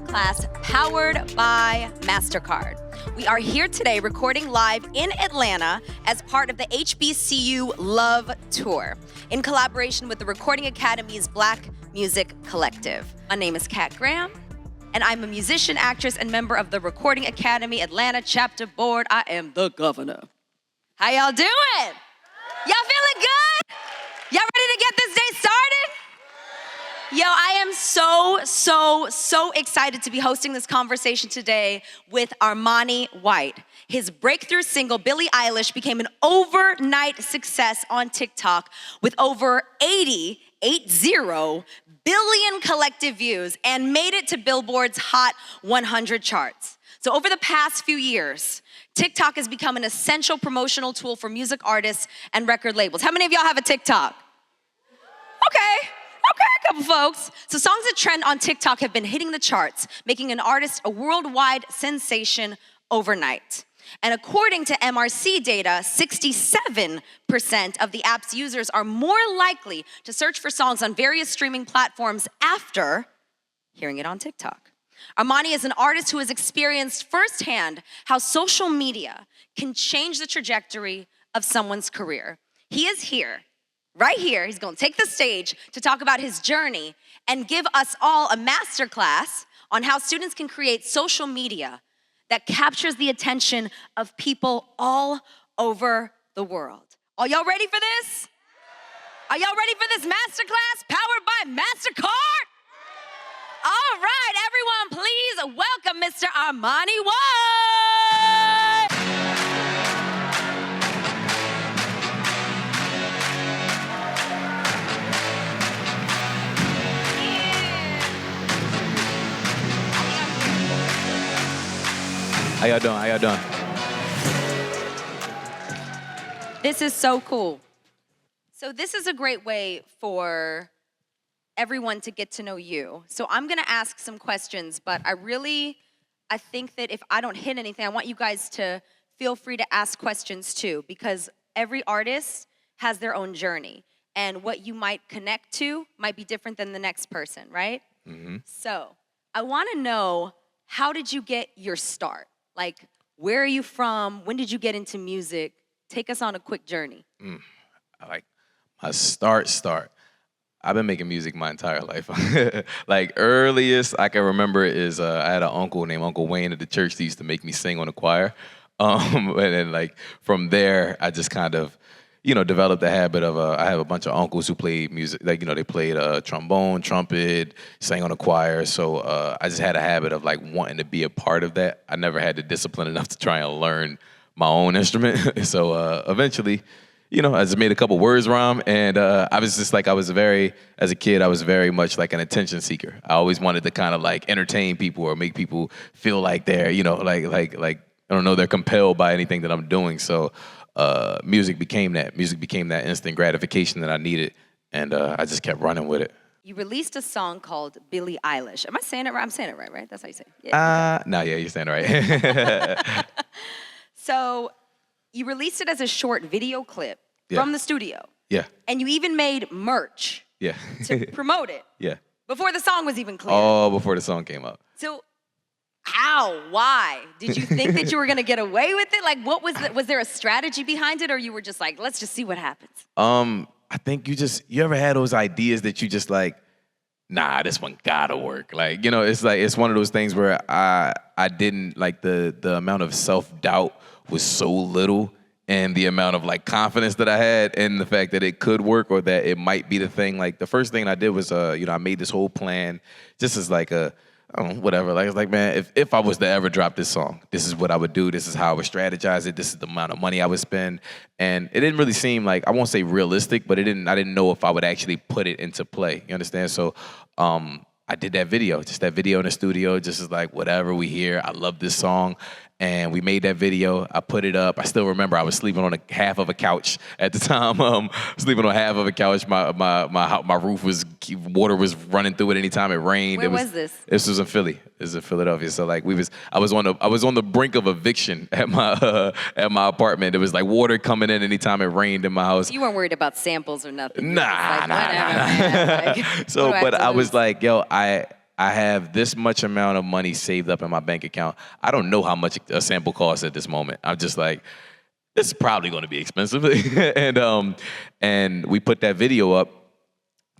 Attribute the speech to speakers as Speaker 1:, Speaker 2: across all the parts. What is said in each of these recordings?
Speaker 1: Masterclass powered by Mastercard. We are here today recording live in Atlanta as part of the HBCU Love Tour in collaboration with the Recording Academy's Black Music Collective. My name is Kat Graham, and I'm a musician, actress, and member of the Recording Academy Atlanta Chapter Board. I am the governor. How y'all doing? Y'all feeling good? Y'all ready to get this day started? Yo, I am so excited to be hosting this conversation today with Armani White. His breakthrough single, Billie Eilish, became an overnight success on TikTok with over 80 billion collective views and made it to Billboard's Hot 100 charts. So over the past few years, TikTok has become an essential promotional tool for music artists and record labels. How many of y'all have a TikTok? Okay, a couple folks. So songs that trend on TikTok have been hitting the charts, making an artist a worldwide sensation overnight. And according to MRC data, 67% of the app's users are more likely to search for songs on various streaming platforms after hearing it on TikTok. Armani is an artist who has experienced firsthand how social media can change the trajectory of someone's career. He is here, right here. He's going to take the stage to talk about his journey and give us all a masterclass on how students can create social media that captures the attention of people all over the world. Are y'all ready for this? Are y'all ready for this masterclass powered by Mastercard? All right, everyone, please welcome Mr. Armani White.
Speaker 2: How y'all doing?
Speaker 1: This is so cool. So this is a great way for everyone to get to know you. So I'm gonna ask some questions, but I think that if I don't hit anything, I want you guys to feel free to ask questions too, because every artist has their own journey, and what you might connect to might be different than the next person, right?
Speaker 2: Mm-hmm.
Speaker 1: So I wanna know, how did you get your start? Like, where are you from? When did you get into music? Take us on a quick journey.
Speaker 2: I like my start. I've been making music my entire life. Like, earliest I can remember is I had an uncle named Uncle Wayne at the church that used to make me sing on the choir. And then, like, from there, I just kind of, developed the habit of, I have a bunch of uncles who played music, like, they played trombone, trumpet, sang on the choir. So I just had a habit of, like, wanting to be a part of that. I never had the discipline enough to try and learn my own instrument. So eventually, I just made a couple words rhyme, and I was just like, as a kid, I was very much like an attention seeker. I always wanted to kind of like entertain people or make people feel like they're, like I don't know, they're compelled by anything that I'm doing. So music became that. Music became that instant gratification that I needed, and I just kept running with it.
Speaker 1: You released a song called Billie Eilish. Am I saying it right? I'm saying it right, right? That's how you say it. Yeah.
Speaker 2: No, yeah, you're saying it right.
Speaker 1: So you released it as a short video clip from the studio.
Speaker 2: Yeah.
Speaker 1: And you even made merch to promote it.
Speaker 2: Yeah.
Speaker 1: Before the song was even clear.
Speaker 2: Oh, before the song came out.
Speaker 1: So how? Why? Did you think that you were gonna get away with it? Like, what was there a strategy behind it, or you were just like, let's just see what happens?
Speaker 2: I think you ever had those ideas that you just like, nah, this one gotta work. Like, it's one of those things where I didn't, like, the amount of self-doubt was so little, and the amount of, like, confidence that I had in the fact that it could work or that it might be the thing. Like, the first thing I did was, I made this whole plan just as like whatever. Like, it's like, man, if I was to ever drop this song, this is what I would do. This is how I would strategize it. This is the amount of money I would spend. And it didn't really seem like, I won't say realistic, but I didn't know if I would actually put it into play. You understand? So I did that video in the studio, just as like, whatever we hear, I love this song. And we made that video. I put it up. I still remember I was sleeping on half of a couch at the time. Sleeping on half of a couch. My roof water was running through it anytime it rained.
Speaker 1: Where was this?
Speaker 2: This was in Philly. This is in Philadelphia. So like I was on the brink of eviction at my apartment. There was like water coming in anytime it rained in my house.
Speaker 1: You weren't worried about samples or nothing.
Speaker 2: Nah. So, but I was like, yo, I have this much amount of money saved up in my bank account. I don't know how much a sample costs at this moment. I'm just like, this is probably going to be expensive. And we put that video up,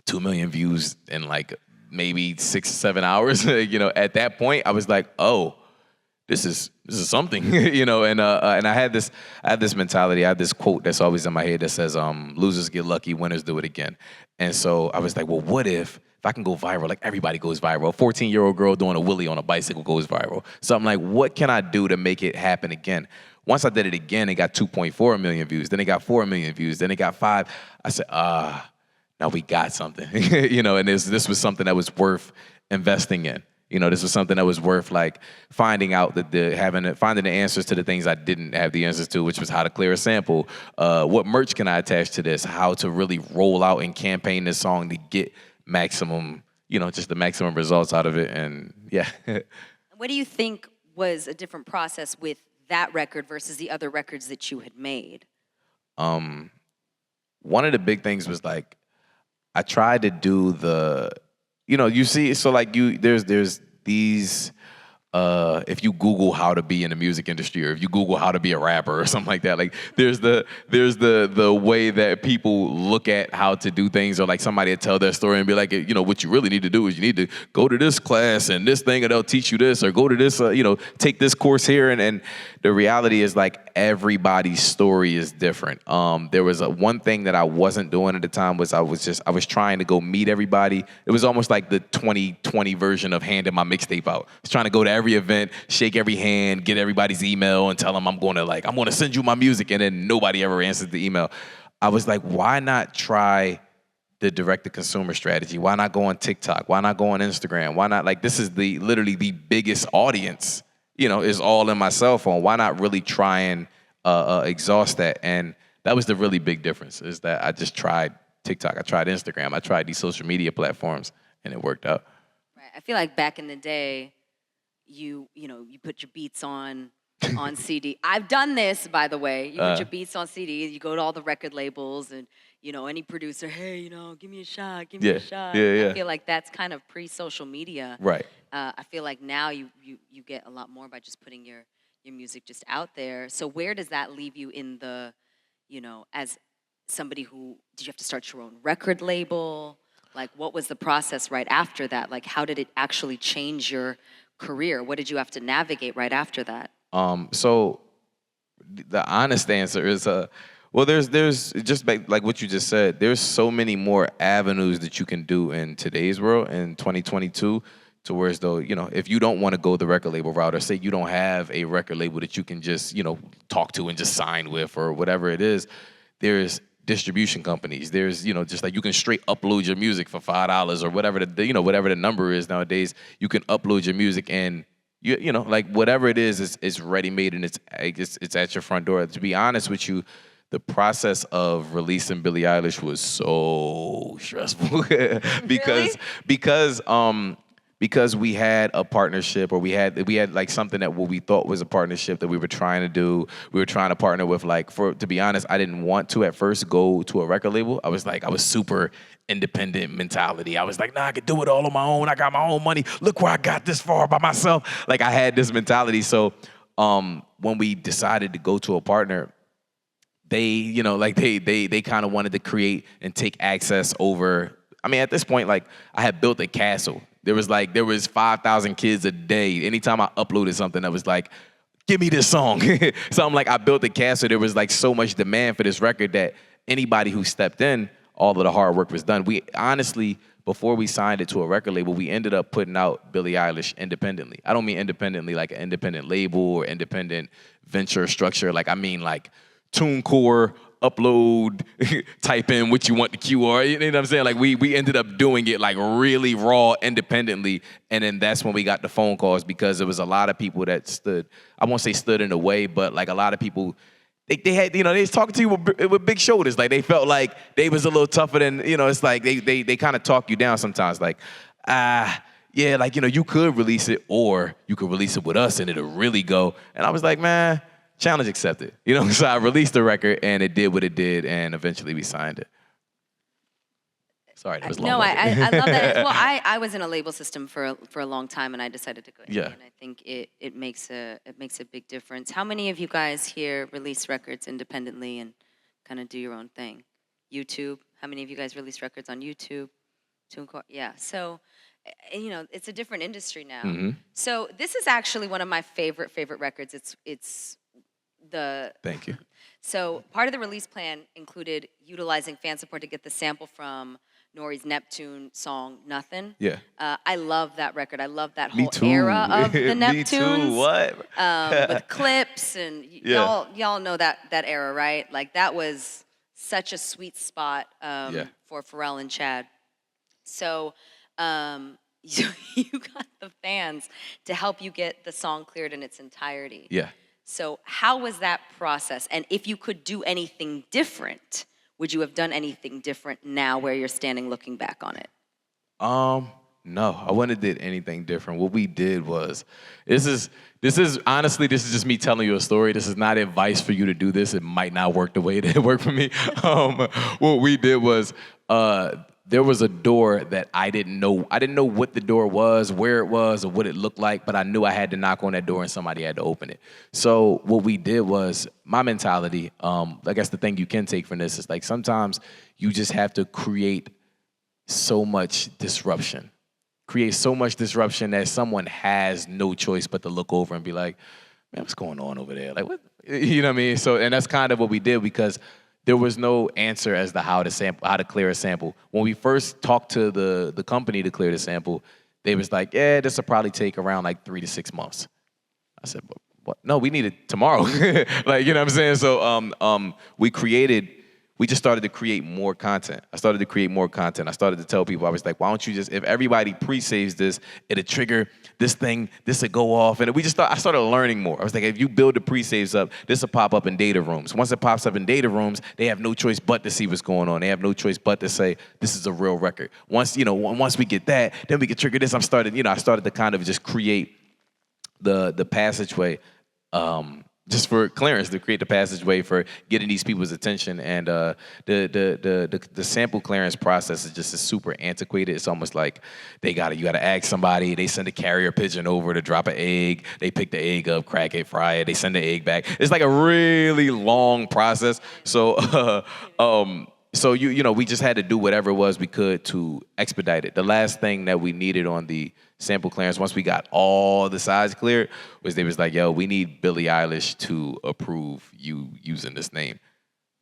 Speaker 2: 2 million views in like maybe 6 or 7 hours. At that point, I was like, oh, this is something, And I had this mentality. I had this quote that's always in my head that says, "Losers get lucky, winners do it again." And so I was like, well, what if I can go viral? Like everybody goes viral. A 14-year-old girl doing a wheelie on a bicycle goes viral. So I'm like, what can I do to make it happen again? Once I did it again, it got 2.4 million views. Then it got 4 million views. Then it got 5. I said, now we got something, And this was something that was worth investing in. This was something that was worth like finding out finding the answers to the things I didn't have the answers to, which was how to clear a sample, what merch can I attach to this, how to really roll out and campaign this song to get maximum, just the maximum results out of it, and yeah.
Speaker 1: What do you think was a different process with that record versus the other records that you had made?
Speaker 2: One of the big things was like I tried to do you see, so like there's these, if you Google how to be in the music industry, or if you Google how to be a rapper or something like that, like there's the way that people look at how to do things, or like somebody will tell their story and be like, what you really need to do is you need to go to this class and this thing and they'll teach you this, or go to this, take this course here. And the reality is like everybody's story is different. There was one thing that I wasn't doing at the time was I was trying to go meet everybody. It was almost like the 2020 version of handing my mixtape out. I was trying to go to every event, shake every hand, get everybody's email, and tell them I'm going to send you my music, and then nobody ever answered the email. I was like, why not try the direct-to-consumer strategy? Why not go on TikTok? Why not go on Instagram? Why not, like, this is literally the biggest audience, is all in my cell phone. Why not really try and exhaust that? And that was the really big difference, is that I just tried TikTok, I tried Instagram, I tried these social media platforms, and it worked out.
Speaker 1: Right. I feel like back in the day, you put your beats on CD. I've done this, by the way. You put your beats on CD. You go to all the record labels, and any producer, hey, give me a shot, give me a shot.
Speaker 2: Yeah.
Speaker 1: I feel like that's kind of pre-social media.
Speaker 2: Right.
Speaker 1: I feel like now you get a lot more by just putting your music just out there. So where does that leave you in the, as somebody who, did you have to start your own record label? Like, what was the process right after that? Like, how did it actually change your career? What did you have to navigate right after that?
Speaker 2: So the honest answer is, there's just like what you just said, there's so many more avenues that you can do in today's world, in 2022, to where as though, if you don't want to go the record label route, or say you don't have a record label that you can just, talk to and just sign with, or whatever it is, there's distribution companies. There's, just like you can straight upload your music for $5 or whatever whatever the number is nowadays. You can upload your music, and like whatever it is ready made, and it's at your front door. To be honest with you, the process of releasing Billie Eilish was so stressful because we had a partnership, or we had like something that what we thought was a partnership that we were trying to do. We were trying to partner with, like, to be honest, I didn't want to at first go to a record label. I was super independent mentality. I was like, nah, I could do it all on my own. I got my own money. Look where I got this far by myself. Like, I had this mentality. So when we decided to go to a partner, they kind of wanted to create and take access over. I mean, at this point, like, I had built a castle. There was 5,000 kids a day. Anytime I uploaded something that was like, give me this song. So I'm like, I built a castle. There was like so much demand for this record that anybody who stepped in, all of the hard work was done. We honestly, before we signed it to a record label, we ended up putting out Billie Eilish independently. I don't mean independently like an independent label or independent venture structure. Like, I mean like TuneCore, upload, type in what you want the QR. You know what I'm saying? Like, we ended up doing it like really raw, independently, and then that's when we got the phone calls, because there was a lot of people that stood, I won't say stood in the way, but like a lot of people, they had, they was talking to you with big shoulders. Like, they felt like they was a little tougher than, it's like they kind of talk you down sometimes. Like, yeah, like, you could release it, or you could release it with us and it'll really go. And I was like, man, challenge accepted. So I released the record, and it did what it did, and eventually we signed it. Sorry, that was
Speaker 1: No,
Speaker 2: long-winded.
Speaker 1: I love that. Well, I was in a label system for a long time, and I decided to go indie,
Speaker 2: Yeah.
Speaker 1: and I think it makes a big difference. How many of you guys here release records independently and kind of do your own thing? YouTube. How many of you guys release records on YouTube? Yeah. So, you know, it's a different industry now.
Speaker 2: Mhm.
Speaker 1: So this is actually one of my favorite records. It's the
Speaker 2: Thank you.
Speaker 1: So part of the release plan included utilizing fan support to get the sample from Nori's Neptune song "Nothing."
Speaker 2: Yeah.
Speaker 1: I love that record. I love that
Speaker 2: Me
Speaker 1: whole
Speaker 2: too.
Speaker 1: era of the
Speaker 2: Me
Speaker 1: Neptunes.
Speaker 2: too. What?
Speaker 1: With clips and
Speaker 2: Yeah.
Speaker 1: y'all know that era, right? Like that was such a sweet spot
Speaker 2: Yeah.
Speaker 1: for Pharrell and Chad. So you got the fans to help you get the song cleared in its entirety.
Speaker 2: Yeah.
Speaker 1: So how was that process? And if you could do anything different, would you have done anything different now where you're standing looking back on it?
Speaker 2: No, I wouldn't have did anything different. What we did was, this is honestly, this is just me telling you a story. This is not advice for you to do this. It might not work the way it worked for me. What we did was, there was a door that I didn't know. I didn't know what the door was, where it was, or what it looked like, but I knew I had to knock on that door and somebody had to open it. So what we did was, my mentality, I guess the thing you can take from this is like sometimes you just have to create so much disruption. Create so much disruption that someone has no choice but to look over and be like, man, what's going on over there? Like, what? You know what I mean? So, and that's kind of what we did because there was no answer as to how to clear a sample. When we first talked to the company to clear the sample, they was like, yeah, this will probably take around like 3 to 6 months. I said, what? No, we need it tomorrow. Like, you know what I'm saying? So we just started to create more content. I started to create more content. I started to tell people, I was like, why don't you just, if everybody pre-saves this, it'll trigger this thing, this will go off. And I started learning more. I was like, if you build the pre-saves up, this will pop up in data rooms. Once it pops up in data rooms, they have no choice but to see what's going on. They have no choice but to say, this is a real record. Once we get that, then we can trigger this. I started to kind of just create the passageway, just for clearance, to create the passageway for getting these people's attention. And the sample clearance process is just super antiquated. It's almost like you gotta ask somebody, they send a carrier pigeon over to drop an egg, they pick the egg up, crack it, fry it, they send the egg back. It's like a really long process. So we just had to do whatever it was we could to expedite it. The last thing that we needed on the sample clearance, once we got all the sides cleared, was they was like, yo, we need Billie Eilish to approve you using this name.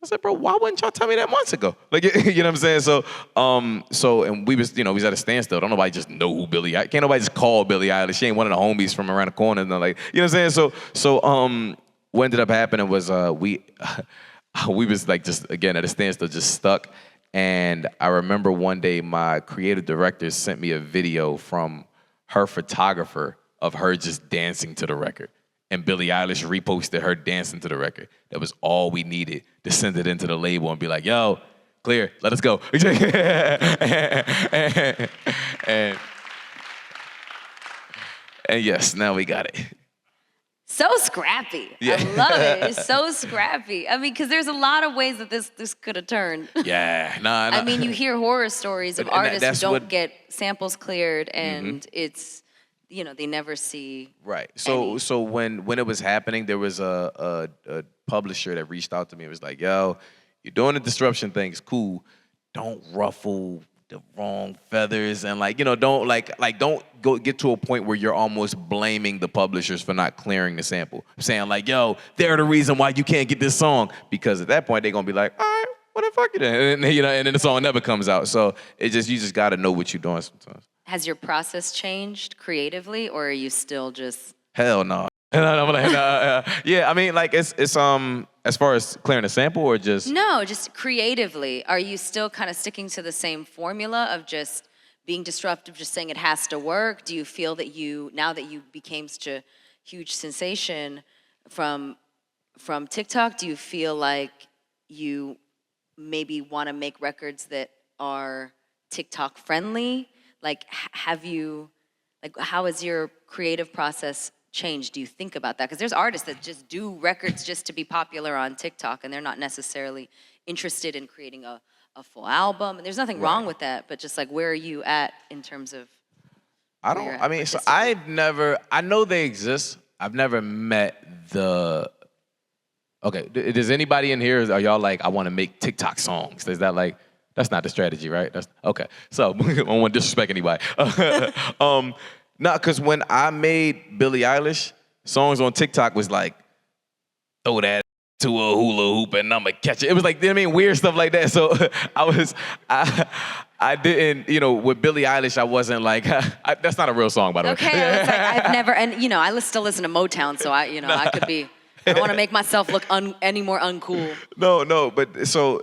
Speaker 2: I said, bro, why wouldn't y'all tell me that months ago? Like, you know what I'm saying? And we was at a standstill. Don't nobody just know who Billie Eilish. Can't nobody just call Billie Eilish. She ain't one of the homies from around the corner. And like, you know what I'm saying? So what ended up happening was we was like just, again, at a standstill, just stuck. And I remember one day my creative director sent me a video from her photographer of her just dancing to the record. And Billie Eilish reposted her dancing to the record. That was all we needed to send it into the label and be like, yo, clear, let us go. and yes, now we got it.
Speaker 1: So scrappy.
Speaker 2: Yeah.
Speaker 1: I love it. It's so scrappy. I mean, because there's a lot of ways that this could have turned.
Speaker 2: Yeah, nah.
Speaker 1: I mean, you hear horror stories of
Speaker 2: And
Speaker 1: artists who don't get samples cleared, and it's, they never see.
Speaker 2: Right. So when it was happening, there was a publisher that reached out to me and was like, yo, you're doing the disruption thing, it's cool. Don't ruffle the wrong feathers and don't go get to a point where you're almost blaming the publishers for not clearing the sample. Saying like, yo, they're the reason why you can't get this song, because at that point they're gonna be like, all right, well then fuck it then. And then the song never comes out. So you just gotta know what you're doing sometimes.
Speaker 1: Has your process changed creatively, or are you still just?
Speaker 2: Hell no. Yeah, I mean, like it's as far as clearing a sample or just?
Speaker 1: No, just creatively. Are you still kind of sticking to the same formula of just being disruptive, just saying it has to work? Do you feel that now that you became such a huge sensation from TikTok, do you feel like you maybe want to make records that are TikTok friendly? Like, how has your creative process changed? Do you think about that? Because there's artists that just do records just to be popular on TikTok, and they're not necessarily interested in creating a a full album? And there's nothing wrong with that, but just like, where are you at in terms of?
Speaker 2: I mean, so I know they exist. I've never met the. Okay, does anybody in here, are y'all like, I want to make TikTok songs? Is that like, that's not the strategy, right? That's okay. So I don't want to disrespect anybody. No, because when I made Billie Eilish, songs on TikTok was like, throw that to a hula hoop and I'ma catch it. It was like, you know what I mean, weird stuff like that. So I didn't, you know, with Billie Eilish, I wasn't like, that's not a real song, by the way.
Speaker 1: Okay, I was like, I've never, and you know, I still listen to Motown, so I could be, I don't want to make myself look any more uncool.
Speaker 2: No, but so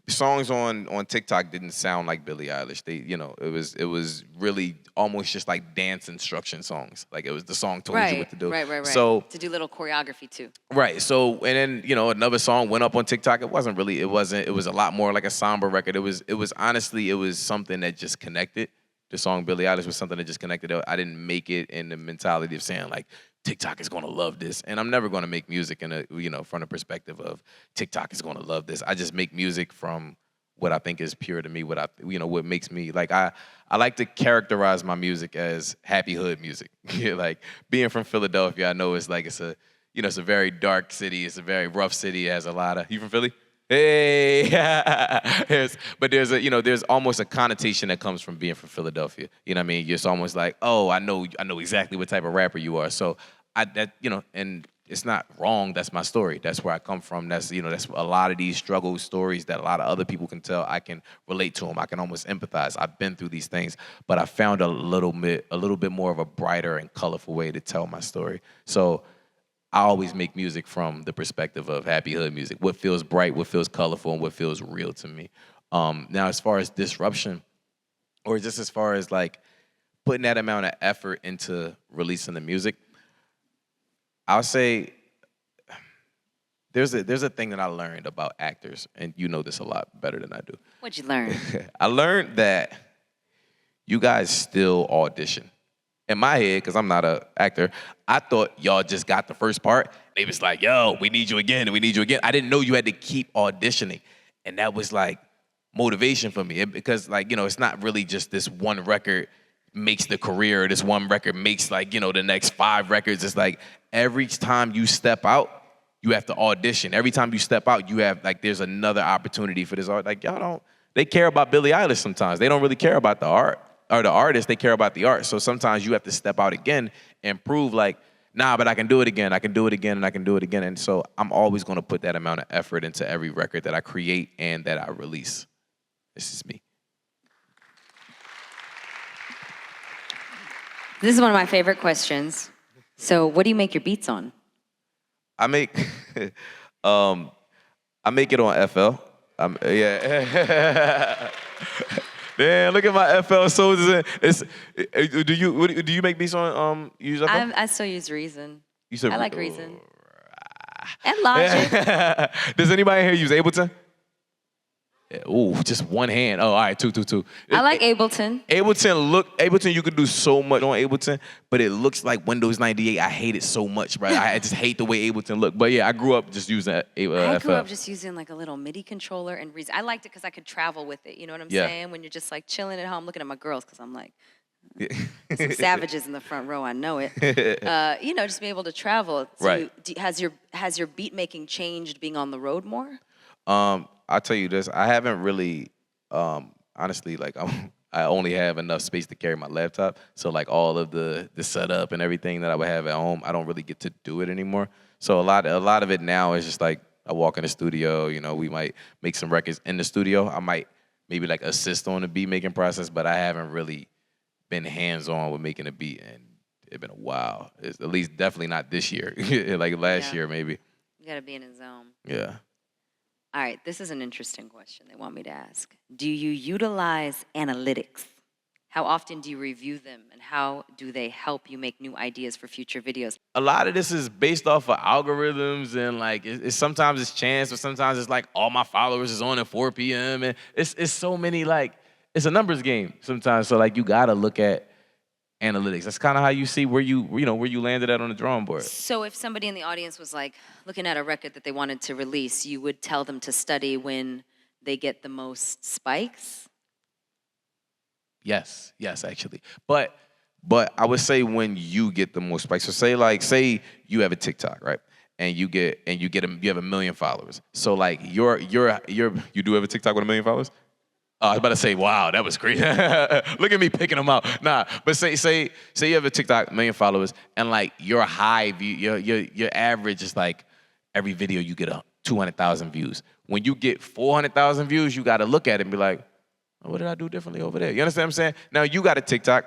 Speaker 2: songs on TikTok didn't sound like Billie Eilish. They, you know, it was really almost just like dance instruction songs. Like it was the song told you what to do.
Speaker 1: Right.
Speaker 2: So
Speaker 1: to do little choreography too.
Speaker 2: Right. So and then, you know, another song went up on TikTok. It was a lot more like a somber record. It was honestly, it was something that just connected. The song Billie Eilish was something that just connected. I didn't make it in the mentality of saying like TikTok is gonna love this. And I'm never gonna make music in a, you know, from the perspective of TikTok is gonna love this. I just make music from what I think is pure to me, what makes me, like, I like to characterize my music as happy hood music. Like, being from Philadelphia, I know it's a very dark city, it's a very rough city, it has a lot of, you from Philly? Hey, but there's almost a connotation that comes from being from Philadelphia. You know what I mean? It's almost like, oh, I know exactly what type of rapper you are. So and it's not wrong. That's my story. That's where I come from. That's a lot of these struggle stories that a lot of other people can tell. I can relate to them. I can almost empathize. I've been through these things, but I found a little bit more of a brighter and colorful way to tell my story. So I always make music from the perspective of happy hood music. What feels bright, what feels colorful, and what feels real to me. Now, as far as disruption, or just as far as like putting that amount of effort into releasing the music, I'll say there's a thing that I learned about actors, and you know this a lot better than I do.
Speaker 1: What'd you learn?
Speaker 2: I learned that you guys still audition. In my head, because I'm not an actor, I thought y'all just got the first part. They was like, yo, we need you again, we need you again. I didn't know you had to keep auditioning. And that was like motivation for me. Because like, it's not really just this one record makes the career, or this one record makes like, the next 5 records. It's like every time you step out, you have to audition. Every time you step out, you have like, there's another opportunity for this art. Like they care about Billie Eilish sometimes. They don't really care about the art. Or the artist, they care about the art. So sometimes you have to step out again and prove like, nah, but I can do it again. I can do it again, and I can do it again. And so I'm always going to put that amount of effort into every record that I create and that I release. This is me.
Speaker 1: This is one of my favorite questions. So what do you make your beats on?
Speaker 2: I make it on FL. Yeah. Damn, look at my FL soldiers. Do you make beats on use FL?
Speaker 1: I still use Reason. I like Reason. And Logic.
Speaker 2: Does anybody here use Ableton? Yeah, ooh, just one hand. Oh, all right, two.
Speaker 1: I like Ableton.
Speaker 2: Ableton, you can do so much on Ableton, but it looks like Windows 98. I hate it so much, bro. I just hate the way Ableton look. But yeah, I grew up just using FL.
Speaker 1: I grew up just using like a little MIDI controller and Reason. I liked it because I could travel with it. You know what I'm saying? When you're just like chilling at home, looking at my girls, because I'm like, some savages in the front row. I know it. Just be able to travel. So
Speaker 2: right.
Speaker 1: Has your beat making changed being on the road more?
Speaker 2: I'll tell you this. I haven't really, honestly, like I only have enough space to carry my laptop. So like all of the setup and everything that I would have at home, I don't really get to do it anymore. So a lot of it now is just like I walk in the studio. We might make some records in the studio. I might maybe like assist on the beat making process, but I haven't really been hands on with making a beat, and it's been a while. It's at least definitely not this year. Like last year maybe.
Speaker 1: You gotta be in a zone.
Speaker 2: Yeah.
Speaker 1: All right, this is an interesting question they want me to ask. Do you utilize analytics? How often do you review them, and how do they help you make new ideas for future videos?
Speaker 2: A lot of this is based off of algorithms, and like sometimes it's chance, but sometimes it's like all my followers is on at 4 p.m. and it's so many, like it's a numbers game sometimes. So like you gotta look at analytics. That's kind of how you see where you landed at on the drawing board.
Speaker 1: So if somebody in the audience was like looking at a record that they wanted to release, you would tell them to study when they get the most spikes?
Speaker 2: Yes, actually. But I would say when you get the most spikes. So say you have a TikTok, right? And you have 1 million followers. So like you do have a TikTok with 1 million followers? I was about to say, wow, that was crazy. Look at me picking them out. Nah, but say you have a TikTok, 1 million followers, and like your high view, your average is like every video you get 200,000 views. When you get 400,000 views, you got to look at it and be like, oh, what did I do differently over there? You understand what I'm saying? Now you got a TikTok,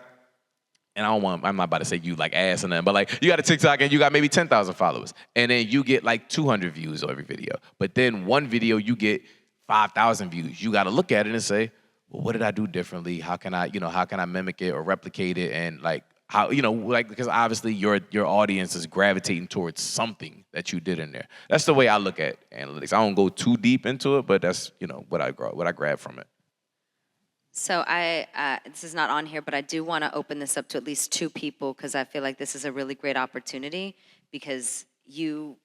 Speaker 2: and I'm not about to say you like ass or nothing, but like you got a TikTok and you got maybe 10,000 followers, and then you get like 200 views on every video. But then one video you get 5,000 views. You got to look at it and say, well, what did I do differently? How can I mimic it or replicate it? And like how, like, because obviously your audience is gravitating towards something that you did in there. That's the way I look at analytics. I don't go too deep into it, but that's, what I grab from it.
Speaker 1: So this is not on here, but I do want to open this up to at least 2 people because I feel like this is a really great opportunity because you've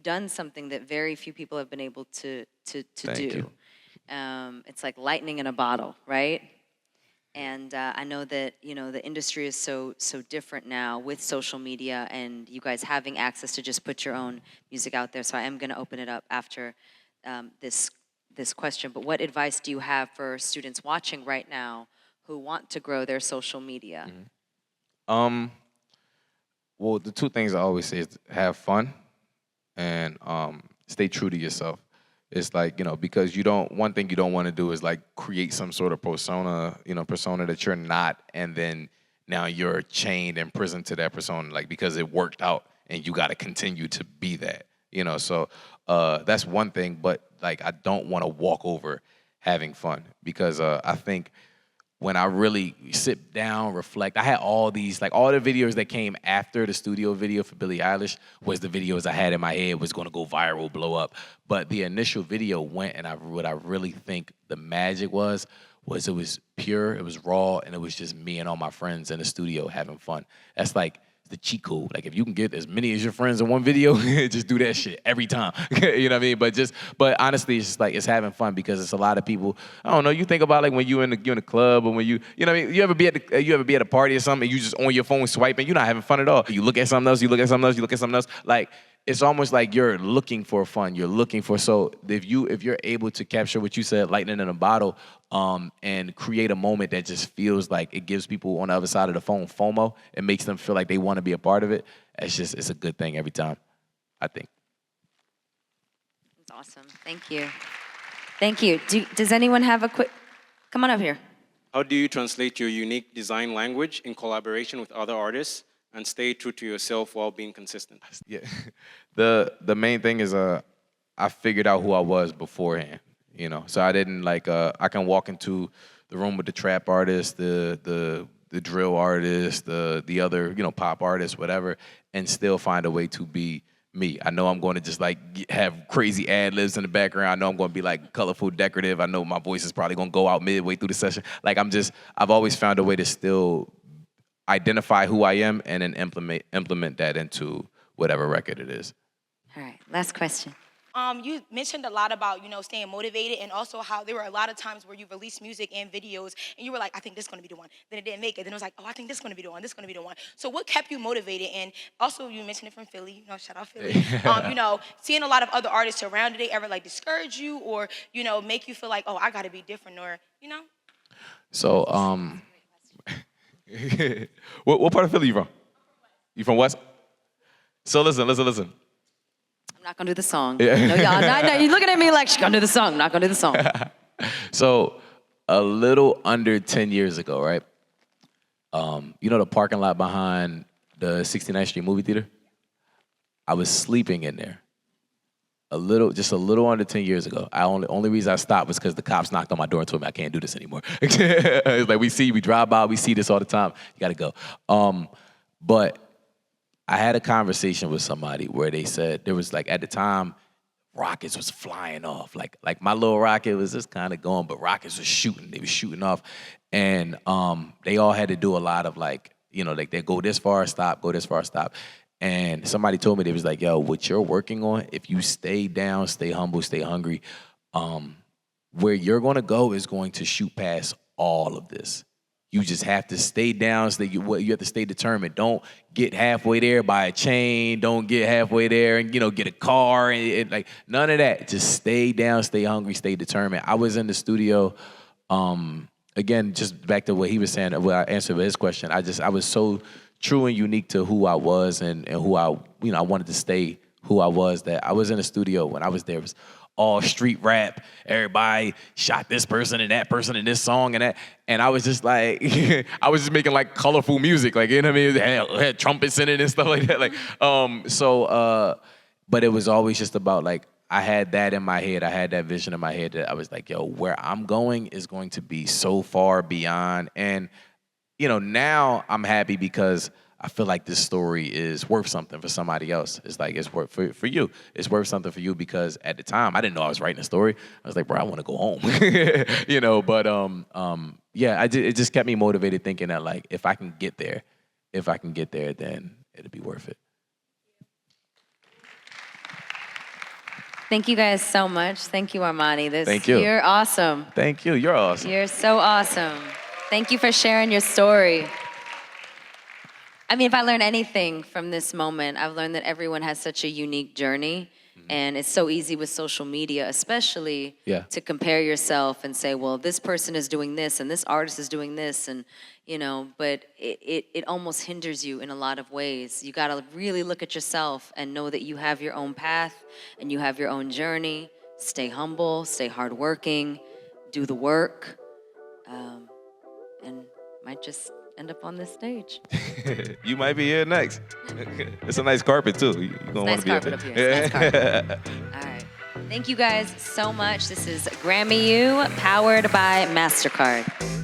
Speaker 1: done something that very few people have been able to
Speaker 2: Thank
Speaker 1: do.
Speaker 2: you.
Speaker 1: It's like lightning in a bottle, right? And I know that the industry is so different now with social media and you guys having access to just put your own music out there. So I am going to open it up after this question. But what advice do you have for students watching right now who want to grow their social media?
Speaker 2: Mm-hmm. Well, the 2 things I always say is have fun and stay true to yourself. It's like, because one thing you don't want to do is like create some sort of persona that you're not, and then now you're chained and imprisoned to that persona, like because it worked out and you got to continue to be that, So that's one thing, but like I don't want to walk over having fun because I think when I really sit down, reflect, I had all these, like all the videos that came after the studio video for Billie Eilish was the videos I had in my head was going to go viral, blow up. But the initial video went, and what I really think the magic was it was pure, it was raw, and it was just me and all my friends in the studio having fun. That's like the cheat code. Like if you can get as many as your friends in one video, just do that shit every time. You know what I mean? But honestly, it's just like it's having fun because it's a lot of people. I don't know. You think about like when you're in the club or when you know what I mean? You ever be at a party or something and you just on your phone swiping, you're not having fun at all. You look at something else, you look at something else, you look at something else. Like it's almost like you're looking for fun. You're looking for, so if you're able to capture what you said, lightning in a bottle, and create a moment that just feels like it gives people on the other side of the phone FOMO, it makes them feel like they want to be a part of it. It's a good thing every time, I think.
Speaker 1: That's awesome. Thank you. Thank you. Does anyone have a quick, come on up here.
Speaker 3: How do you translate your unique design language in collaboration with other artists and stay true to yourself while being consistent?
Speaker 2: Yeah, the main thing is I figured out who I was beforehand, So I didn't like I can walk into the room with the trap artist, the drill artist, the other pop artist, whatever, and still find a way to be me. I know I'm going to just like have crazy ad libs in the background. I know I'm going to be like colorful, decorative. I know my voice is probably going to go out midway through the session. Like I've always found a way to still identify who I am and then implement that into whatever record it is.
Speaker 1: All right, last question.
Speaker 4: You mentioned a lot about, staying motivated and also how there were a lot of times where you released music and videos and you were like, I think this is going to be the one. Then it didn't make it. Then it was like, oh, I think this is going to be the one. This is going to be the one. So what kept you motivated? And also you mentioned it from Philly, shout out Philly. Seeing a lot of other artists around, did they ever like discourage you or, make you feel like, oh, I got to be different or,
Speaker 2: So, what part of Philly you from? You from West? So listen.
Speaker 1: I'm not gonna do the song.
Speaker 2: Yeah.
Speaker 1: No, y'all. No, you're looking at me like she's gonna do the song. I'm not gonna do the song.
Speaker 2: So, a little under 10 years ago, right? The parking lot behind the 69th Street movie theater? I was sleeping in there. Just a little under 10 years ago. Only reason I stopped was because the cops knocked on my door and told me I can't do this anymore. It's like we drive by, we see this all the time. You gotta go. But I had a conversation with somebody where they said there was like at the time, rockets was flying off. Like my little rocket was just kind of going, but rockets was shooting. They was shooting off, and they all had to do a lot of like they go this far, stop, go this far, stop. And somebody told me, they was like, yo, what you're working on, if you stay down, stay humble, stay hungry, Where you're going to go is going to shoot past all of this. You just have to stay down. You have to stay determined. Don't get halfway there, buy a chain. Don't get halfway there and get a car and like none of that. Just stay down, stay hungry, stay determined. I was in the studio. Again, just back to what he was saying. What I answered his question. I was so true and unique to who I was and who I wanted to stay who I was. That I was in the studio when I was there. It was all street rap. Everybody shot this person and that person in this song and that. And I was just like, I was just making like colorful music. Like, you know what I mean? It had trumpets in it and stuff like that. Like, but it was always just about like, I had that in my head. I had that vision in my head that I was like, yo, where I'm going is going to be so far beyond. And, now I'm happy because I feel like this story is worth something for somebody else. It's like it's worth for you. It's worth something for you because at the time I didn't know I was writing a story. I was like, bro, I want to go home, But yeah, it just kept me motivated, thinking that like if I can get there, then it'll be worth it.
Speaker 1: Thank you guys so much. Thank you, Armani.
Speaker 2: Thank you.
Speaker 1: You're awesome.
Speaker 2: Thank you. You're awesome.
Speaker 1: You're so awesome. Thank you for sharing your story. I mean, if I learn anything from this moment, I've learned that everyone has such a unique journey. And it's so easy with social media, especially to compare yourself and say, well, this person is doing this and this artist is doing this. And, but it almost hinders you in a lot of ways. You got to really look at yourself and know that you have your own path and you have your own journey. Stay humble, stay hardworking, do the work, and might just end up on this stage.
Speaker 2: You might be here next. It's a nice carpet too. You're gonna want to be
Speaker 1: carpet up here. It's nice carpet. All right. Thank you guys so much. This is GRAMMY U, powered by Mastercard.